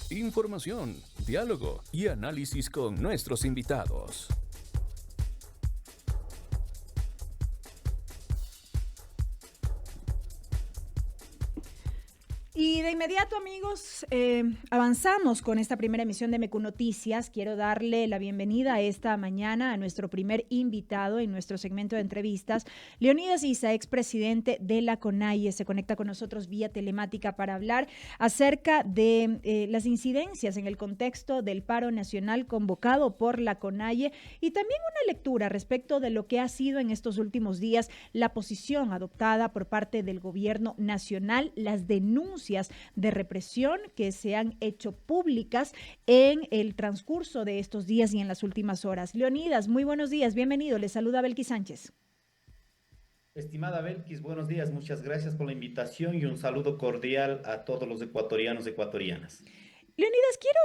Información, diálogo y análisis con nuestros invitados. Y de inmediato, amigos, avanzamos con esta primera emisión de MECU Noticias. Quiero darle la bienvenida esta mañana a nuestro primer invitado en nuestro segmento de entrevistas. Leonidas Issa, expresidente de la CONAIE, se conecta con nosotros vía telemática para hablar acerca de las incidencias en el contexto del paro nacional convocado por la CONAIE y también una lectura respecto de lo que ha sido en estos últimos días la posición adoptada por parte del gobierno nacional, las denuncias de represión que se han hecho públicas en el transcurso de estos días y en las últimas horas. Leonidas, muy buenos días, bienvenido. Le saluda Belkis Sánchez. Estimada Belkis, buenos días, muchas gracias por la invitación y un saludo cordial a todos los ecuatorianos y ecuatorianas. Leonidas, quiero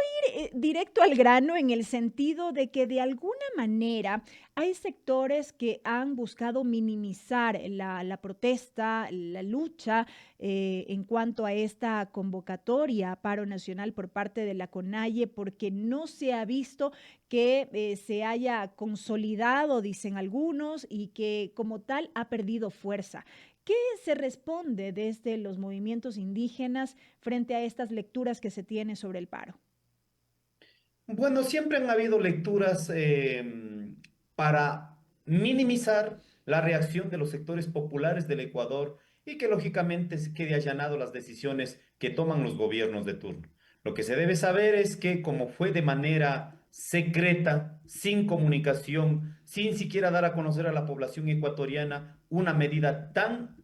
ir directo al grano en el sentido de que de alguna manera hay sectores que han buscado minimizar la protesta, la lucha en cuanto a esta convocatoria a paro nacional por parte de la CONAIE, porque no se ha visto que se haya consolidado, dicen algunos, y que como tal ha perdido fuerza. ¿Qué se responde desde los movimientos indígenas frente a estas lecturas que se tienen sobre el paro? Bueno, siempre han habido lecturas para minimizar la reacción de los sectores populares del Ecuador y que lógicamente se quede allanado las decisiones que toman los gobiernos de turno. Lo que se debe saber es que como fue de manera secreta, sin comunicación, sin siquiera dar a conocer a la población ecuatoriana una medida tan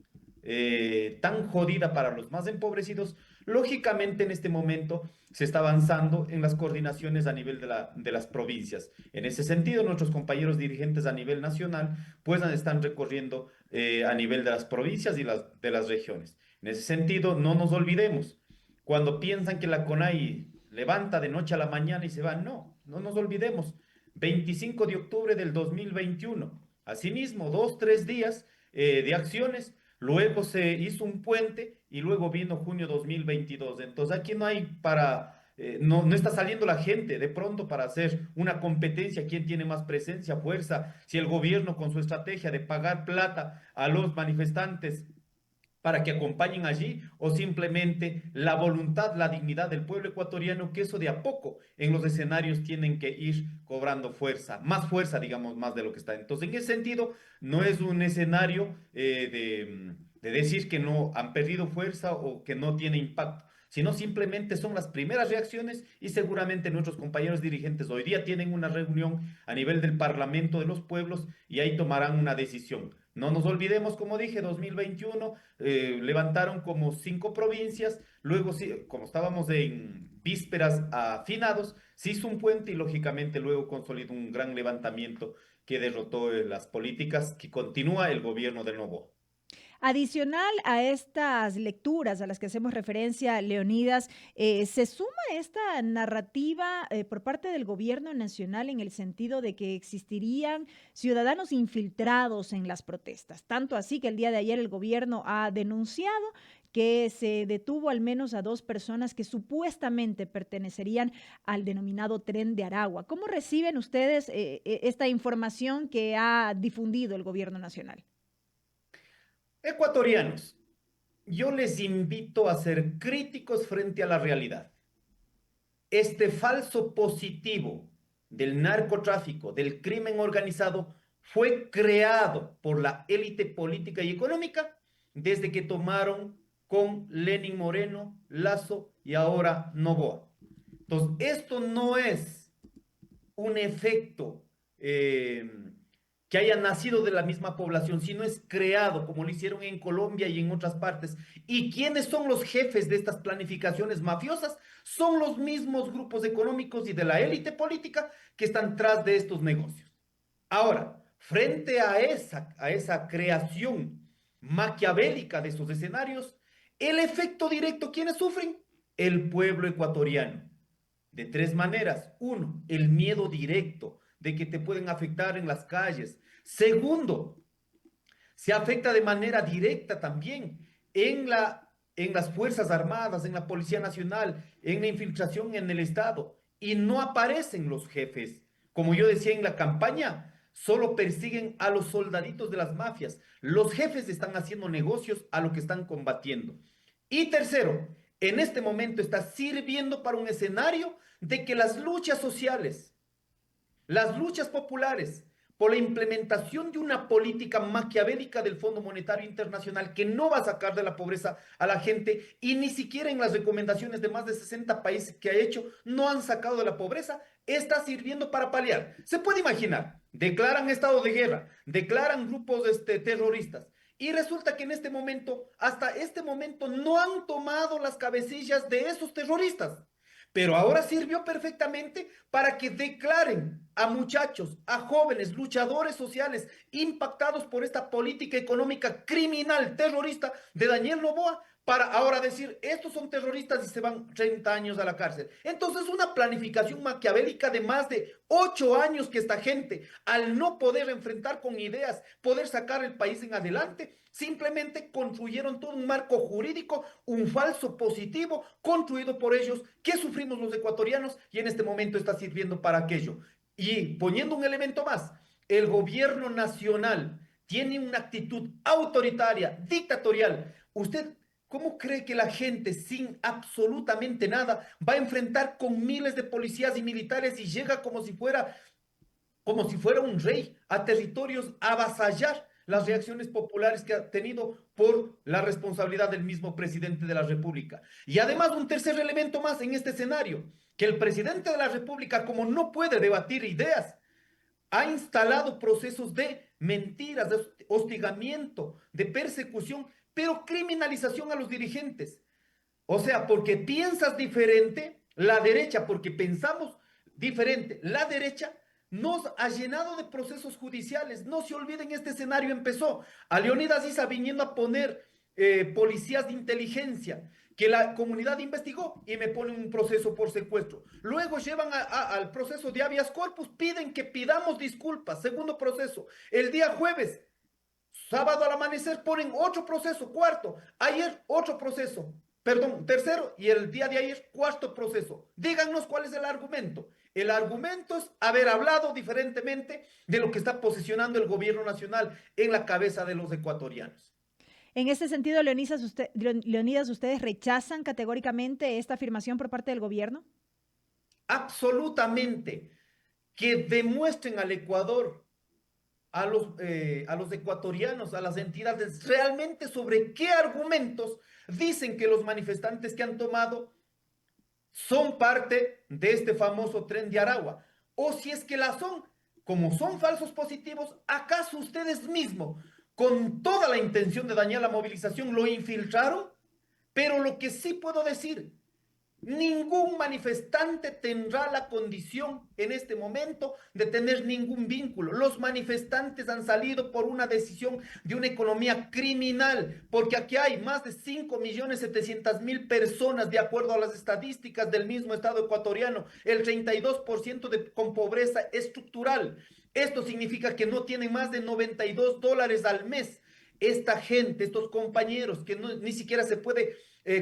jodida para los más empobrecidos, lógicamente en este momento se está avanzando en las coordinaciones a nivel de las provincias. En ese sentido, nuestros compañeros dirigentes a nivel nacional pues están recorriendo a nivel de las provincias y de las regiones. En ese sentido, no nos olvidemos, cuando piensan que la CONAI levanta de noche a la mañana y se va, no nos olvidemos, 25 de octubre del 2021, asimismo, 2, 3 días de acciones. Luego se hizo un puente y luego vino junio 2022. Entonces aquí no hay no está saliendo la gente de pronto para hacer una competencia, quién tiene más presencia, fuerza, si el gobierno con su estrategia de pagar plata a los manifestantes para que acompañen allí o simplemente la voluntad, la dignidad del pueblo ecuatoriano, que eso de a poco en los escenarios tienen que ir cobrando fuerza, digamos, más de lo que está. Entonces, en ese sentido, no es un escenario de decir que no han perdido fuerza o que no tiene impacto, sino simplemente son las primeras reacciones y seguramente nuestros compañeros dirigentes hoy día tienen una reunión a nivel del Parlamento de los Pueblos y ahí tomarán una decisión. No nos olvidemos, como dije, 2021 levantaron como 5 provincias, luego sí, como estábamos en vísperas a finados, se hizo un puente y lógicamente luego consolidó un gran levantamiento que derrotó las políticas que continúa el gobierno de Novoa. Adicional a estas lecturas a las que hacemos referencia, Leonidas, se suma esta narrativa por parte del gobierno nacional en el sentido de que existirían ciudadanos infiltrados en las protestas. Tanto así que el día de ayer el gobierno ha denunciado que se detuvo al menos a 2 personas que supuestamente pertenecerían al denominado Tren de Aragua. ¿Cómo reciben ustedes esta información que ha difundido el gobierno nacional? Ecuatorianos, yo les invito a ser críticos frente a la realidad. Este falso positivo del narcotráfico, del crimen organizado, fue creado por la élite política y económica desde que tomaron con Lenin Moreno, Lazo y ahora Noboa. Entonces, esto no es un efecto que haya nacido de la misma población, sino es creado como lo hicieron en Colombia y en otras partes. ¿Y quiénes son los jefes de estas planificaciones mafiosas? Son los mismos grupos económicos y de la élite política que están tras de estos negocios. Ahora, frente a esa creación maquiavélica de estos escenarios, el efecto directo, ¿quiénes sufren? El pueblo ecuatoriano. De 3 maneras. Uno, el miedo directo de que te pueden afectar en las calles. Segundo, se afecta de manera directa también en las Fuerzas Armadas, en la Policía Nacional, en la infiltración en el Estado, y no aparecen los jefes. Como yo decía en la campaña, solo persiguen a los soldaditos de las mafias. Los jefes están haciendo negocios a lo que están combatiendo. Y tercero, en este momento está sirviendo para un escenario de que las luchas sociales, las luchas populares, por la implementación de una política maquiavélica del Fondo Monetario Internacional que no va a sacar de la pobreza a la gente y ni siquiera en las recomendaciones de más de 60 países que ha hecho no han sacado de la pobreza, está sirviendo para paliar. Se puede imaginar, declaran estado de guerra, declaran grupos terroristas y resulta que en este momento, hasta este momento, no han tomado las cabecillas de esos terroristas. Pero ahora sirvió perfectamente para que declaren a muchachos, a jóvenes, luchadores sociales impactados por esta política económica criminal, terrorista de Daniel Noboa, para ahora decir, estos son terroristas y se van 30 años a la cárcel. Entonces, una planificación maquiavélica de más de 8 años que esta gente, al no poder enfrentar con ideas, poder sacar el país en adelante, simplemente construyeron todo un marco jurídico, un falso positivo, construido por ellos, que sufrimos los ecuatorianos y en este momento está sirviendo para aquello. Y poniendo un elemento más, el gobierno nacional tiene una actitud autoritaria, dictatorial. Usted, ¿cómo cree que la gente sin absolutamente nada va a enfrentar con miles de policías y militares y llega como si fuera un rey a territorios a avasallar las reacciones populares que ha tenido por la responsabilidad del mismo presidente de la República? Y además un tercer elemento más en este escenario, que el presidente de la República, como no puede debatir ideas, ha instalado procesos de mentiras, de hostigamiento, de persecución, pero criminalización a los dirigentes. O sea, porque piensas diferente, la derecha, porque pensamos diferente, la derecha nos ha llenado de procesos judiciales. No se olviden, este escenario empezó a Leonidas Issa viniendo a poner policías de inteligencia, que la comunidad investigó y me ponen un proceso por secuestro. Luego llevan al proceso de habeas corpus, piden que pidamos disculpas. Segundo proceso, el día jueves, sábado al amanecer ponen otro proceso, cuarto, ayer otro proceso, perdón, tercero, y el día de ayer cuarto proceso. Díganos cuál es el argumento. El argumento es haber hablado diferentemente de lo que está posicionando el gobierno nacional en la cabeza de los ecuatorianos. En este sentido, Leonidas, ¿ustedes rechazan categóricamente esta afirmación por parte del gobierno? Absolutamente. Que demuestren al Ecuador, a los ecuatorianos, a las entidades, realmente sobre qué argumentos dicen que los manifestantes que han tomado son parte de este famoso tren de Aragua. O si es que la son, como son falsos positivos, ¿acaso ustedes mismos, con toda la intención de dañar la movilización, lo infiltraron? Pero lo que sí puedo decir, ningún manifestante tendrá la condición en este momento de tener ningún vínculo. Los manifestantes han salido por una decisión de una economía criminal, porque aquí hay más de 5.700.000 personas, de acuerdo a las estadísticas del mismo Estado ecuatoriano, el 32% con pobreza estructural. Esto significa que no tienen más de $92 al mes. Esta gente, estos compañeros que ni siquiera se puede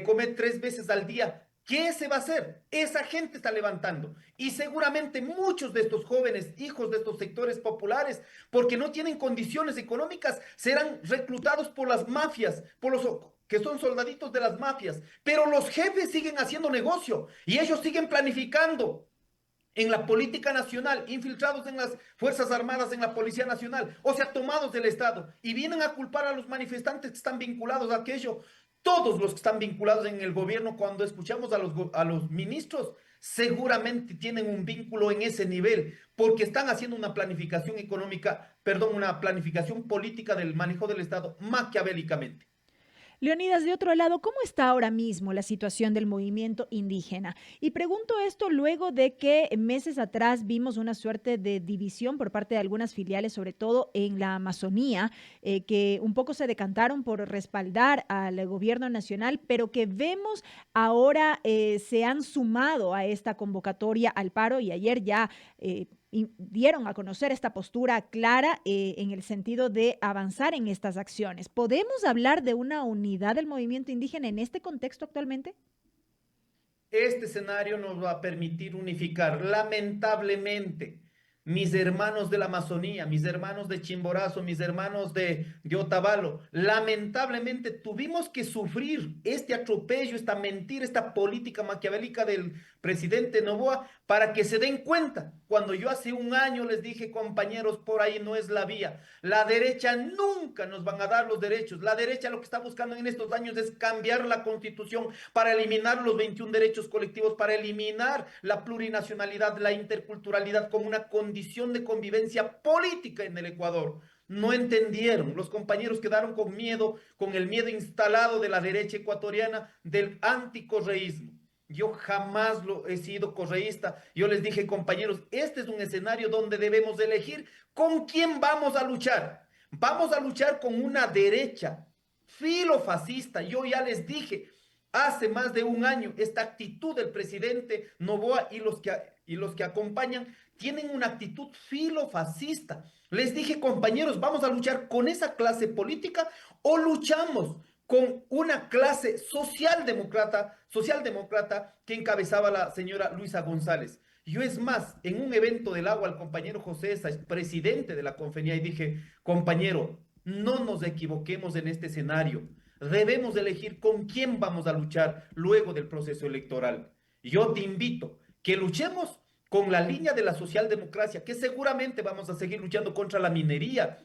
comer 3 veces al día, ¿qué se va a hacer? Esa gente está levantando. Y seguramente muchos de estos jóvenes, hijos de estos sectores populares, porque no tienen condiciones económicas, serán reclutados por las mafias, por los que son soldaditos de las mafias. Pero los jefes siguen haciendo negocio y ellos siguen planificando en la política nacional, infiltrados en las Fuerzas Armadas, en la Policía Nacional, o sea, tomados del Estado, y vienen a culpar a los manifestantes que están vinculados a aquello. Todos los que están vinculados en el gobierno, cuando escuchamos a los ministros, seguramente tienen un vínculo en ese nivel, porque están haciendo una planificación económica, perdón, una planificación política del manejo del Estado maquiavélicamente. Leonidas, de otro lado, ¿cómo está ahora mismo la situación del movimiento indígena? Y pregunto esto luego de que meses atrás vimos una suerte de división por parte de algunas filiales, sobre todo en la Amazonía, que un poco se decantaron por respaldar al gobierno nacional, pero que vemos ahora se han sumado a esta convocatoria al paro y ayer ya dieron a conocer esta postura clara en el sentido de avanzar en estas acciones. ¿Podemos hablar de una unidad del movimiento indígena en este contexto actualmente? Este escenario nos va a permitir unificar, lamentablemente, mis hermanos de la Amazonía, mis hermanos de Chimborazo, mis hermanos de Otavalo. Lamentablemente tuvimos que sufrir este atropello, esta mentira, esta política maquiavélica del presidente Noboa para que se den cuenta. Cuando yo hace un año les dije, compañeros, por ahí no es la vía. La derecha nunca nos van a dar los derechos. La derecha lo que está buscando en estos años es cambiar la constitución para eliminar los 21 derechos colectivos, para eliminar la plurinacionalidad, la interculturalidad como una condición de convivencia política en el Ecuador. No entendieron, los compañeros quedaron con miedo, con el miedo instalado de la derecha ecuatoriana del anticorreísmo. Yo jamás he sido correísta. Yo les dije, compañeros, este es un escenario donde debemos elegir con quién vamos a luchar. Vamos a luchar con una derecha filofascista. Yo ya les dije, hace más de un año, esta actitud del presidente Noboa y los que acompañan tienen una actitud filofascista. Les dije, compañeros, vamos a luchar con esa clase política o luchamos con una clase socialdemócrata que encabezaba la señora Luisa González. Yo es más, en un evento del agua, al compañero José Esa, presidente de la Confenía, y dije, compañero, no nos equivoquemos en este escenario. Debemos elegir con quién vamos a luchar luego del proceso electoral. Yo te invito que luchemos con la línea de la socialdemocracia, que seguramente vamos a seguir luchando contra la minería,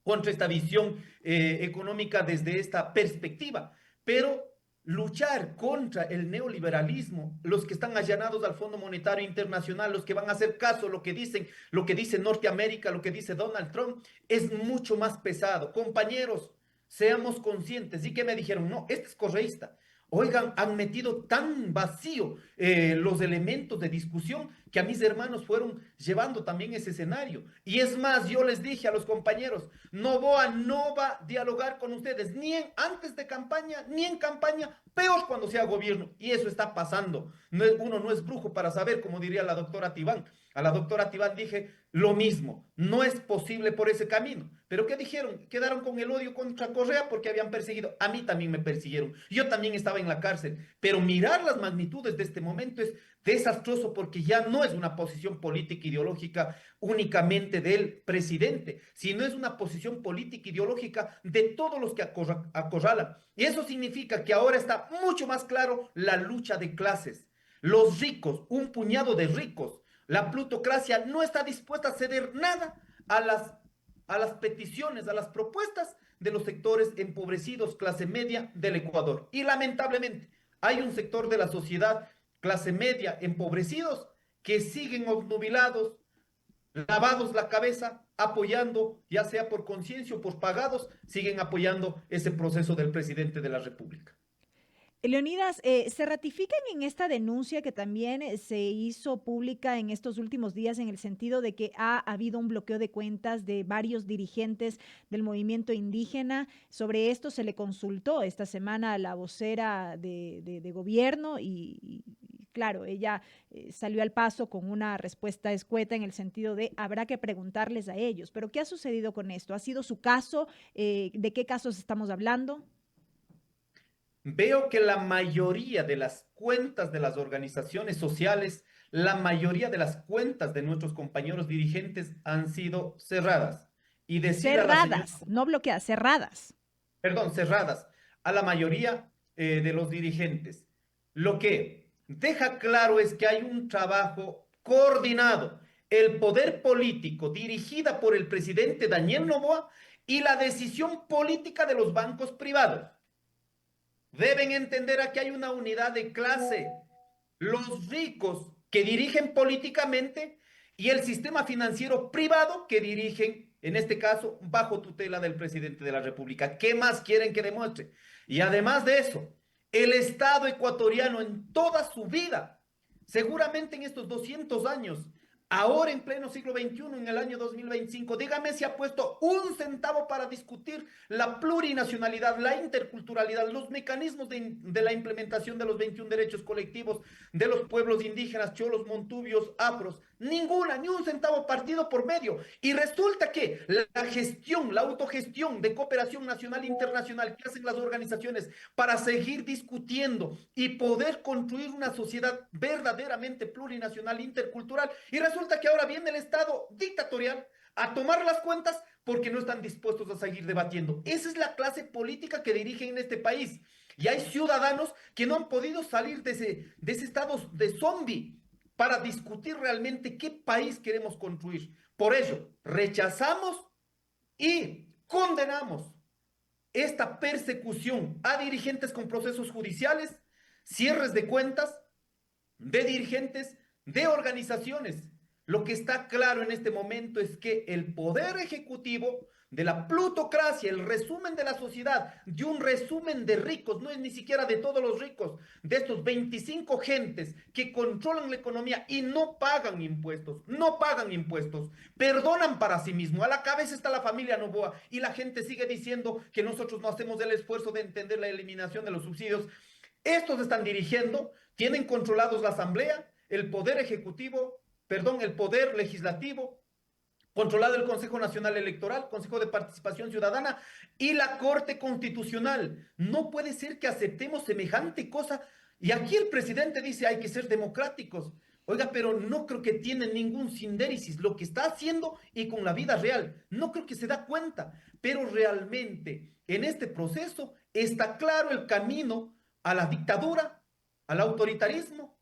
contra esta visión económica desde esta perspectiva, pero luchar contra el neoliberalismo, los que están allanados al Fondo Monetario Internacional, los que van a hacer caso a lo que dicen, lo que dice Norteamérica, lo que dice Donald Trump, es mucho más pesado. Compañeros, seamos conscientes. Y que me dijeron, no, este es correísta. Oigan, han metido tan vacío los elementos de discusión que a mis hermanos fueron llevando también ese escenario. Y es más, yo les dije a los compañeros, Noboa no va a dialogar con ustedes, ni antes de campaña, ni en campaña, peor cuando sea gobierno. Y eso está pasando. Uno no es brujo para saber, como diría la doctora Tibán. A la doctora Tibán dije lo mismo, no es posible por ese camino. ¿Pero qué dijeron? Quedaron con el odio contra Correa porque habían perseguido. A mí también me persiguieron. Yo también estaba en la cárcel. Pero mirar las magnitudes de este momento es desastroso porque ya no es una posición política ideológica únicamente del presidente, sino es una posición política ideológica de todos los que acorralan. Y eso significa que ahora está mucho más claro la lucha de clases. Los ricos, un puñado de ricos, la plutocracia no está dispuesta a ceder nada a las peticiones, a las propuestas de los sectores empobrecidos, clase media del Ecuador. Y lamentablemente hay un sector de la sociedad, clase media, empobrecidos, que siguen obnubilados, lavados la cabeza, apoyando, ya sea por conciencia o por pagados, siguen apoyando ese proceso del presidente de la República. Leonidas, ¿se ratifican en esta denuncia que también se hizo pública en estos últimos días en el sentido de que ha habido un bloqueo de cuentas de varios dirigentes del movimiento indígena? Sobre esto se le consultó esta semana a la vocera de gobierno y claro, ella salió al paso con una respuesta escueta en el sentido de habrá que preguntarles a ellos. Pero ¿qué ha sucedido con esto? ¿Ha sido su caso? ¿De qué casos estamos hablando? Veo que la mayoría de las cuentas de las organizaciones sociales, la mayoría de las cuentas de nuestros compañeros dirigentes han sido cerradas. Y decir a la señora, Cerradas, no bloqueadas, cerradas. perdón, cerradas a la mayoría de los dirigentes. Lo que deja claro es que hay un trabajo coordinado. El poder político dirigida por el presidente Daniel Noboa y la decisión política de los bancos privados. Deben entender aquí hay una unidad de clase. Los ricos que dirigen políticamente y el sistema financiero privado que dirigen, en este caso, bajo tutela del presidente de la República. ¿Qué más quieren que demuestre? Y además de eso, el Estado ecuatoriano en toda su vida, seguramente en estos 200 años, Ahora en pleno siglo XXI, en el año 2025, dígame si ha puesto un centavo para discutir la plurinacionalidad, la interculturalidad, los mecanismos de la implementación de los 21 derechos colectivos de los pueblos indígenas, cholos, montubios, afros. Ninguna, ni un centavo partido por medio. Y resulta que la gestión, la autogestión de cooperación nacional e internacional que hacen las organizaciones para seguir discutiendo y poder construir una sociedad verdaderamente plurinacional e intercultural, y resulta que ahora viene el Estado dictatorial a tomar las cuentas porque no están dispuestos a seguir debatiendo. Esa es la clase política que dirigen en este país. Y hay ciudadanos que no han podido salir de ese estado de zombie para discutir realmente qué país queremos construir. Por ello, rechazamos y condenamos esta persecución a dirigentes con procesos judiciales, cierres de cuentas de dirigentes, de organizaciones. Lo que está claro en este momento es que el poder ejecutivo de la plutocracia, el resumen de la sociedad, de un resumen de ricos, no es ni siquiera de todos los ricos, de estos 25 gentes que controlan la economía y no pagan impuestos, perdonan para sí mismos. A la cabeza está la familia Noboa y la gente sigue diciendo que nosotros no hacemos el esfuerzo de entender la eliminación de los subsidios. Estos están dirigiendo, tienen controlados la Asamblea, el Poder Ejecutivo, el Poder Legislativo, controlado el Consejo Nacional Electoral, Consejo de Participación Ciudadana y la Corte Constitucional. No puede ser que aceptemos semejante cosa. Y aquí el presidente dice hay que ser democráticos. Oiga, pero no creo que tiene ningún sindéresis lo que está haciendo y con la vida real. No creo que se da cuenta, pero realmente en este proceso está claro el camino a la dictadura, al autoritarismo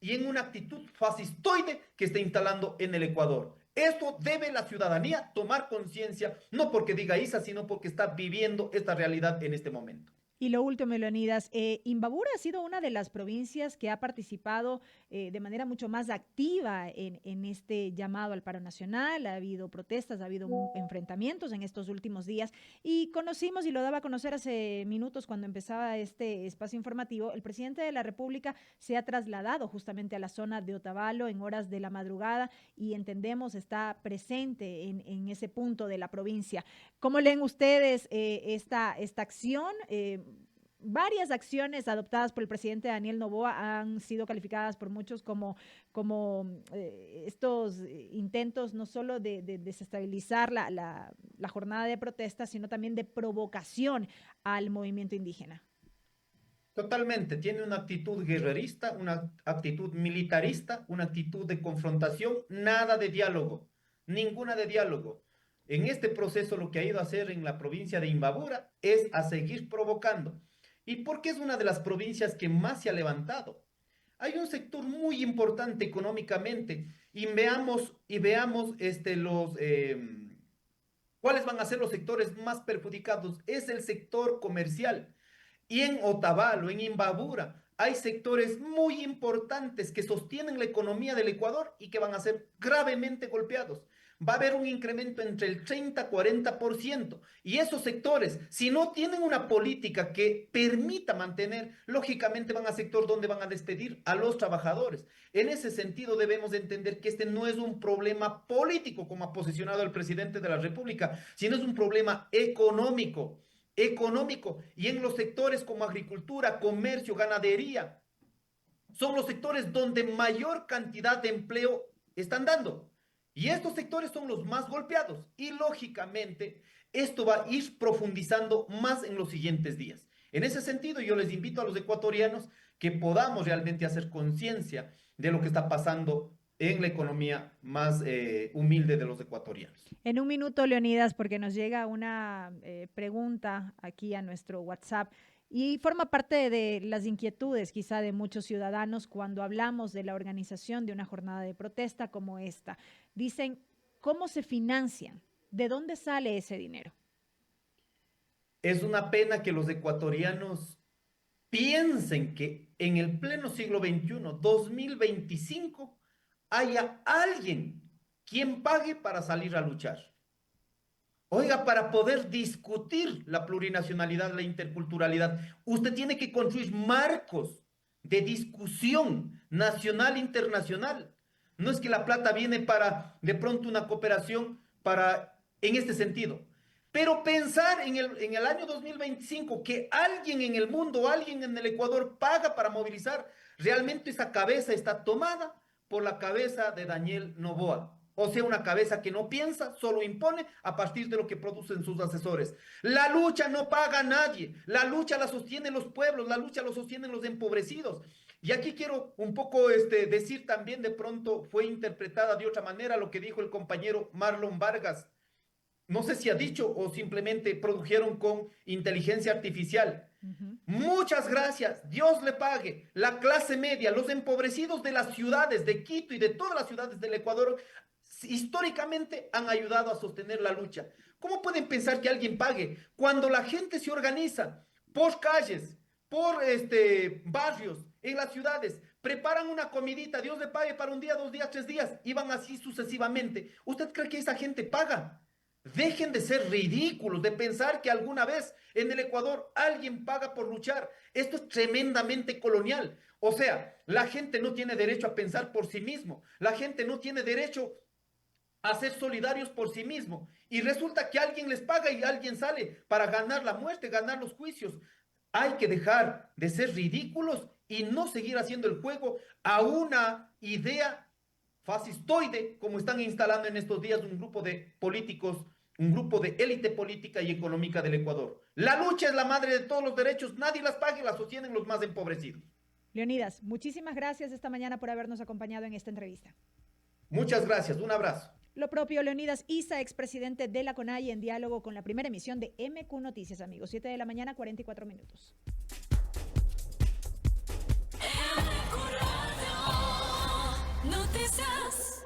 y en una actitud fascistoide que está instalando en el Ecuador. Esto debe la ciudadanía tomar conciencia, no porque diga Isa, sino porque está viviendo esta realidad en este momento. Y lo último, Leonidas, Imbabura ha sido una de las provincias que ha participado de manera mucho más activa en este llamado al paro nacional. Ha habido protestas, ha habido enfrentamientos en estos últimos días y conocimos, y lo daba a conocer hace minutos cuando empezaba este espacio informativo, el presidente de la República se ha trasladado justamente a la zona de Otavalo en horas de la madrugada y entendemos está presente en ese punto de la provincia. ¿Cómo leen ustedes esta acción? Varias acciones adoptadas por el presidente Daniel Noboa han sido calificadas por muchos como estos intentos no solo de desestabilizar la jornada de protesta, sino también de provocación al movimiento indígena. Totalmente, tiene una actitud guerrerista, una actitud militarista, una actitud de confrontación, nada de diálogo, ninguna de diálogo. En este proceso lo que ha ido a hacer en la provincia de Imbabura es a seguir provocando. ¿Y por qué es una de las provincias que más se ha levantado? Hay un sector muy importante económicamente y veamos cuáles van a ser los sectores más perjudicados. Es el sector comercial. Y en Otavalo, en Imbabura, hay sectores muy importantes que sostienen la economía del Ecuador y que van a ser gravemente golpeados. Va a haber un incremento entre el 30 y 40%. Y esos sectores, si no tienen una política que permita mantener, lógicamente van a sector donde van a despedir a los trabajadores. En ese sentido debemos de entender que este no es un problema político, como ha posicionado el presidente de la República, sino es un problema económico. Y en los sectores como agricultura, comercio, ganadería, son los sectores donde mayor cantidad de empleo están dando. Y estos sectores son los más golpeados y lógicamente esto va a ir profundizando más en los siguientes días. En ese sentido, yo les invito a los ecuatorianos que podamos realmente hacer conciencia de lo que está pasando en la economía más humilde de los ecuatorianos. En un minuto, Leonidas, porque nos llega una pregunta aquí a nuestro WhatsApp y forma parte de las inquietudes quizá de muchos ciudadanos cuando hablamos de la organización de una jornada de protesta como esta. Dicen, ¿cómo se financian? ¿De dónde sale ese dinero? Es una pena que los ecuatorianos piensen que en el pleno siglo XXI, 2025, haya alguien quien pague para salir a luchar. Oiga, para poder discutir la plurinacionalidad, la interculturalidad, usted tiene que construir marcos de discusión nacional e internacional. No es que la plata viene para de pronto una cooperación en este sentido. Pero pensar en el año 2025 que alguien en el mundo, alguien en el Ecuador paga para movilizar, realmente esa cabeza está tomada por la cabeza de Daniel Noboa. O sea, una cabeza que no piensa, solo impone a partir de lo que producen sus asesores. La lucha no paga a nadie, la lucha la sostienen los pueblos, la lucha la sostienen los empobrecidos. Y aquí quiero un poco decir también, de pronto fue interpretada de otra manera lo que dijo el compañero Marlon Vargas. No sé si ha dicho o simplemente produjeron con inteligencia artificial. Muchas gracias, Dios le pague. La clase media, los empobrecidos de las ciudades de Quito y de todas las ciudades del Ecuador, históricamente han ayudado a sostener la lucha. ¿Cómo pueden pensar que alguien pague cuando la gente se organiza por calles, por barrios, en las ciudades, preparan una comidita, Dios le pague para un día, 2 días, 3 días, y van así sucesivamente? ¿Usted cree que esa gente paga? Dejen de ser ridículos, de pensar que alguna vez en el Ecuador alguien paga por luchar. Esto es tremendamente colonial. O sea, la gente no tiene derecho a pensar por sí mismo. La gente no tiene derecho a ser solidarios por sí mismo. Y resulta que alguien les paga y alguien sale para ganar la muerte, ganar los juicios. Hay que dejar de ser ridículos y no seguir haciendo el juego a una idea fascistoide, como están instalando en estos días un grupo de políticos, un grupo de élite política y económica del Ecuador. La lucha es la madre de todos los derechos, nadie las paga y las sostienen los más empobrecidos. Leonidas, muchísimas gracias esta mañana por habernos acompañado en esta entrevista. Muchas gracias, un abrazo. Lo propio, Leonidas Issa, expresidente de la CONAIE, en diálogo con la primera emisión de MQ Noticias, amigos. 7 de la mañana, 44 minutos. Noticias.